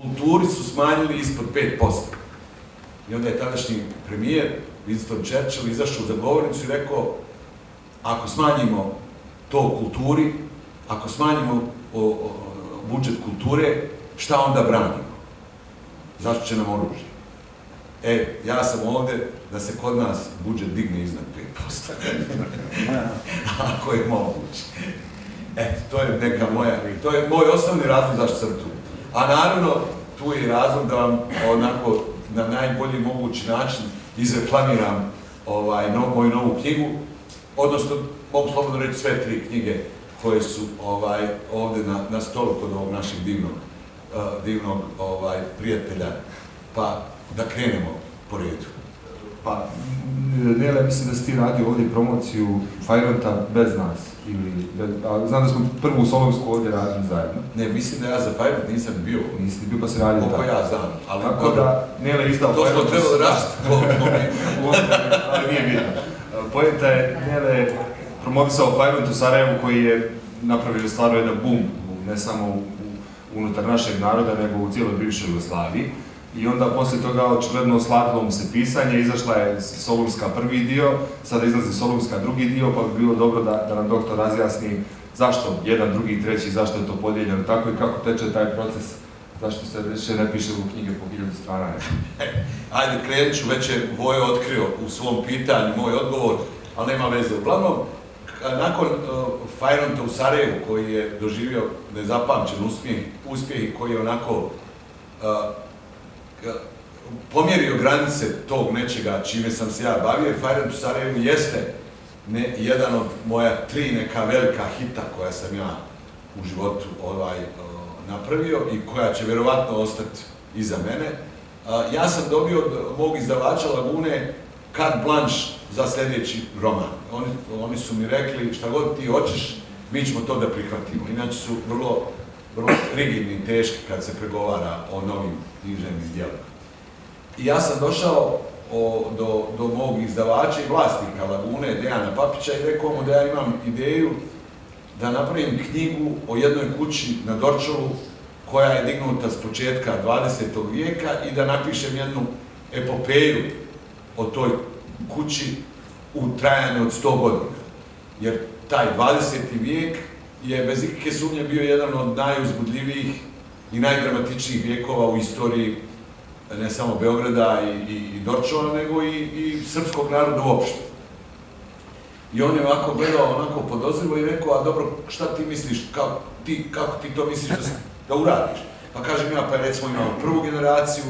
kulturi su smanjili ispod 5%. I onda je tadašnji premijer Winston Churchill izašao za govornicu i rekao, ako smanjimo to kulturi, ako smanjimo budžet kulture, šta onda branimo? Zašto će nam oružje? Ja sam ovde da se kod nas budžet digne iznad 5%. Ako je moguće. To je neka moja, to je moj osnovni razlog zašto sam tu. A naravno, tu je razlog da vam onako na najbolji mogući način izreklamiram moju novu knjigu, odnosno mogu slobodno reći sve 3 knjige koje su ovde na stolu kod ovog našeg divnog prijatelja, pa da krenemo po redu. Pa, Nele, mislim da si ti radio ovdje promociju Fajronta bez nas, znam da smo prvu Solovsku ovdje radili zajedno. Ne, mislim da ja za Fajront nisam bio. Nisi bio pa si radio tako. Koliko ja znam, ali... Tako da, Nele izdao Fajront... To smo trebali rašiti, ali nije bitno. Pojenta je, Nele promovisao Fajront u Sarajevu koji je napravio stvarno jedan boom, ne samo unutar našeg naroda, nego u cijeloj bivšoj Jugoslaviji. I onda poslije toga očigledno osladilo mu se pisanje, izašla je Solunska prvi dio, sada izlazi Solunska drugi dio, pa bi bilo dobro da nam doktor razjasni zašto jedan, drugi, treći, zašto je to podijeljeno tako i kako teče taj proces, zašto se više ne piše u knjige po 1000 strana. Ajde, krenut ću, već je Vojo otkrio u svom pitanju moj odgovor, ali nema veze. Uglavnom, nakon Fajronta u Sarajevu, koji je doživio nezapamćen uspjeh i koji je onako pomjerio granice tog nečega čime sam se ja bavio, Fajront u Sarajevu jeste jedan od moja 3 neka velika hita koja sam ja u životu napravio i koja će verovatno ostati iza mene. Ja sam dobio od mog izdavača Lagune carte blanche za sljedeći roman. Oni su mi rekli šta god ti hoćeš, mi ćemo to da prihvatimo. Inače su vrlo rigidni i teški kad se pregovara o novim književnim djelima. I ja sam došao do mog izdavača i vlasnika Lagune, Dejana Papića, i rekao mu da ja imam ideju da napravim knjigu o jednoj kući na Dorčolu koja je dignuta s početka 20. vijeka i da napišem jednu epopeju o toj kući u trajanju od 100 godina. Jer taj 20. vijek je bez ikakve sumnje bio jedan od najuzbudljivijih i najdramatičnijih vijekova u istoriji ne samo Beograda i Dorčola, nego i srpskog naroda uopšte. I on je ovako gledao, onako podozrivo i rekao, a dobro, šta ti misliš, kako ti to misliš da uradiš? Pa kažem ja, pa recimo imamo prvu generaciju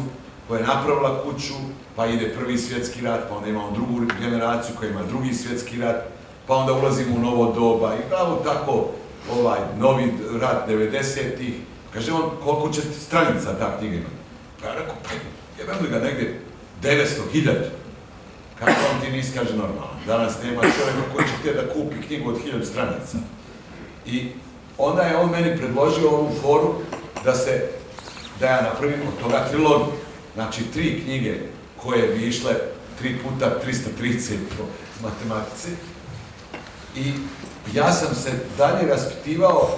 koja je napravila kuću, pa ide Prvi svjetski rat, pa onda imamo drugu generaciju koja ima Drugi svjetski rat, pa onda ulazimo u novo doba i pravo tako novi rat 90-ih. Kaže on, koliko će stranica ta knjiga imati? Pa ja rekao, jebem li ga negdje 900.000. Kako on ti nisi, kaže, normalno. Danas nema čovjeka koji će htjeti da kupi knjigu od 1000 stranica. I onda je on meni predložio ovu foru da ja napravim od toga trilogiju. Znači 3 knjige koje bi išle 3 puta 330 po matematici. I ja sam se dalje raspitivao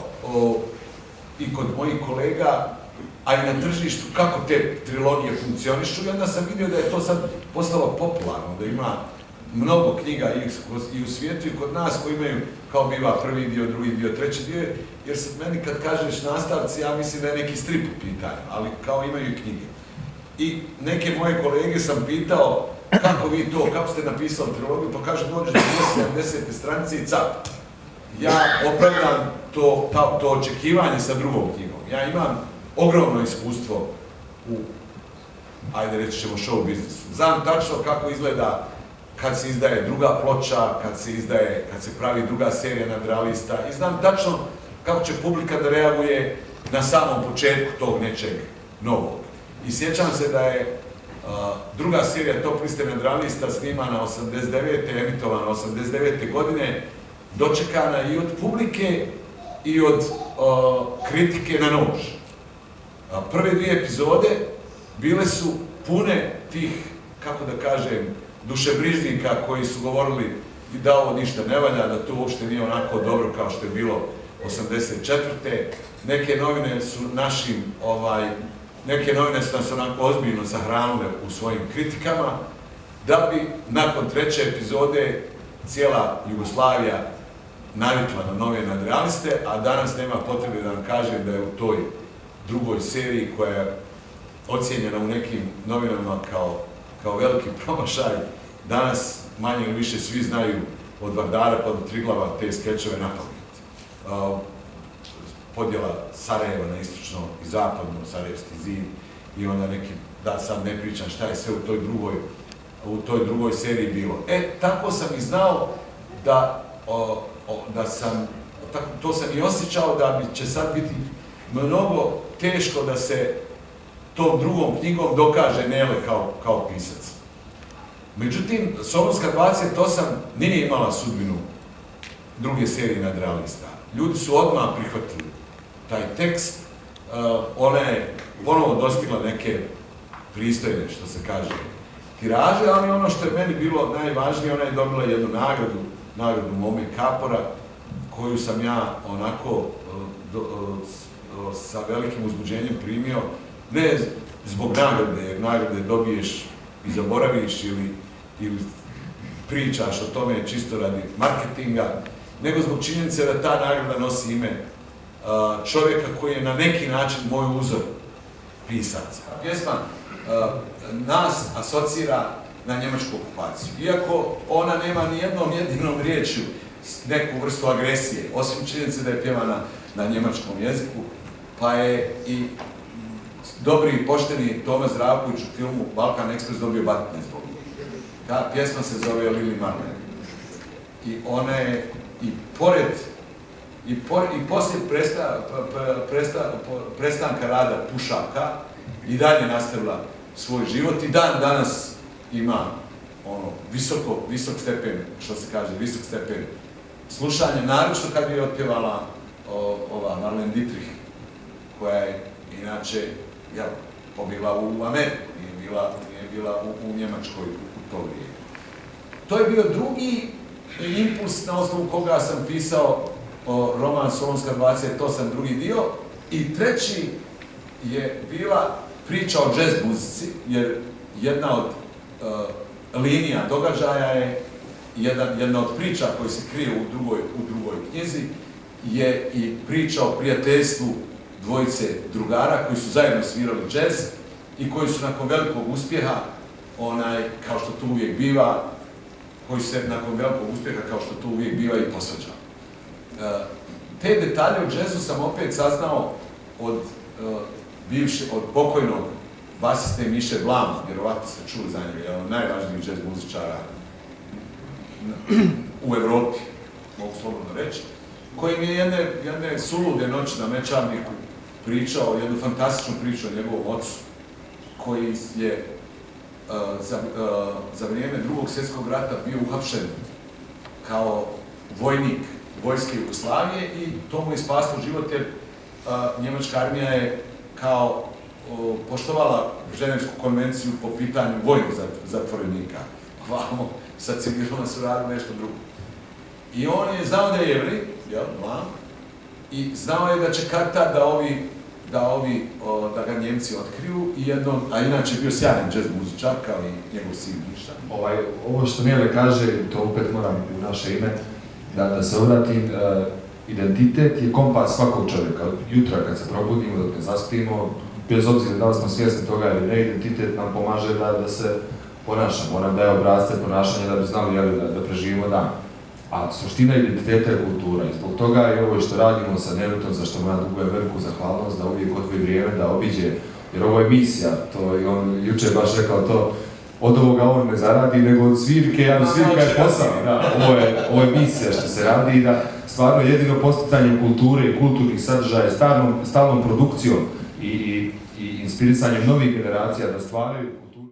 i kod mojih kolega, a i na tržištu, kako te trilogije funkcionišu, i onda sam vidio da je to sad postalo popularno, da ima mnogo knjiga i u svijetu i kod nas koji imaju, kao biva prvi dio, drugi dio, treći dio, jer sad meni kad kažeš nastavci, ja mislim da je neki strip u pitanju, ali kao imaju i knjige. I neke moje kolege sam pitao, kako ste napisali trilogiju, pa kaže, dođeš do 70. stranice i cap. Ja opravdam to očekivanje sa drugom knjigom. Ja imam ogromno iskustvo u, ajde reći ćemo, show biznisu. Znam tačno kako izgleda kad se izdaje druga ploča, kad se pravi druga serija nadrealista, i znam tačno kako će publika da reaguje na samom početku tog nečeg novog. I sjećam se da je druga serija Top liste nadrealista snimana 89. emitovana 89. godine, dočekana i od publike i od kritike na nož. Prve 2 epizode bile su pune tih, kako da kažem, dušebrižnika koji su govorili i da ovo ništa ne valja, da to uopšte nije onako dobro kao što je bilo 84. Neke novine su našim neke novine su nas onako ozbiljno sahranile u svojim kritikama, da bi nakon 3. epizode cijela Jugoslavija navikla na nove nadrealiste, a danas nema potrebe da vam kažem da je u toj drugoj seriji koja je ocijenjena u nekim novinama kao veliki promašaj, danas manje ili više svi znaju od Vardara pa do Triglava te skečeve napamet. Podjela Sarajeva na istočno i zapadno, Sarajevski zid i onda neki, da sad ne pričam šta je sve u toj drugoj seriji bilo. Tako sam i znao da sam, to sam i osjećao da će sad biti mnogo teško da se tom drugom knjigom dokaže Nele kao pisac. Međutim, Solunska 28 nije imala sudbinu druge serije nadrealista. Ljudi su odmah prihvatili taj tekst, ona je ponovo dostigla neke pristojne, što se kaže, tiraže, ali ono što je meni bilo najvažnije, ona je dobila jednu nagradu Mome Kapora, koju sam ja onako sa velikim uzbuđenjem primio, ne zbog nagrade, jer nagrade dobiješ i zaboraviš ili pričaš o tome čisto radi marketinga, nego zbog činjenice da ta nagrada nosi ime čovjeka koji je na neki način moj uzor pisaca. Pjesma nas asocira na njemačku okupaciju. Iako ona nema ni jednom jedinom riječju neku vrstu agresije, osim činjenice da je pjevana na njemačkom jeziku, pa je i dobri i pošteni Toma Zdravković u filmu Balkan Express dobio batine zbog njih. Ta pjesma se zove Lili Marlen. I ona je i poslije prestanka rada Pušaka i dalje nastavila svoj život i dan danas ima visok stepen, što se kaže, visok stepen slušanja, naročito kad bi je otpjevala ova Marlene Dietrich, koja je inače pobjegla u Ameriku, nije bila u Njemačkoj u to vrijeme. To je bio drugi impuls na osnovu koga sam pisao roman Solunska 28, drugi dio, i treći je bila priča o džez muzici, jer jedna od linija događaja je, jedna od priča koji se krije u drugoj knjizi, je i priča o prijateljstvu dvojice drugara koji su zajedno svirali džez i koji su nakon velikog uspjeha, kao što to uvijek biva, i posvađali. Te detalje o džezu sam opet saznao od pokojnog basiste Miše Blama, vjerovatno ste čuli za njega, jedan od najvažnijih džez muzičara u Evropi, mogu slobodno reći, koji mi je jedne sulude noći na Mečarniku pričao jednu fantastičnu priču o njegovom ocu, koji je za vrijeme Drugog svjetskog rata bio uhapšen kao vojnik vojske Jugoslavije i to mu je spaslo život jer njemačka armija je kao poštovala Ženevsku konvenciju po pitanju vojnih zatvorenika. Ovamo, sa civilima su radili nešto drugo. I on je znao da je Jevrej, i znao je da će kad-tad da ga Njemci otkriju, a inače je bio sjajan džez muzičar, kao i njegov sin Miša. Ovo što Nele kaže, to opet moram u naše ime, da se obratim, identitet je kompas svakog čovjeka. Jutra kad se probudimo, dok ne zaspimo, bez obzira da li smo svjesni toga ili ne, identitet nam pomaže da se ponašamo. Nam daje obrasce ponašanja da bi znali da preživimo dan. A suština identiteta je kultura i zbog toga i ovo što radimo sa Neletom, za što mu ja dugujem veliku zahvalnost, da uvijek odvoji vrijeme da obiđe, jer ovo je misija, to i on juče baš rekao to, od ovoga on ne zaradi, nego od svirke, svirka je posao, ovo je misija što se radi i da stvarno jedino posticanjem kulture i kulturnih sadržaja, stalnom produkcijom i inspirisanjem novih generacija da stvaraju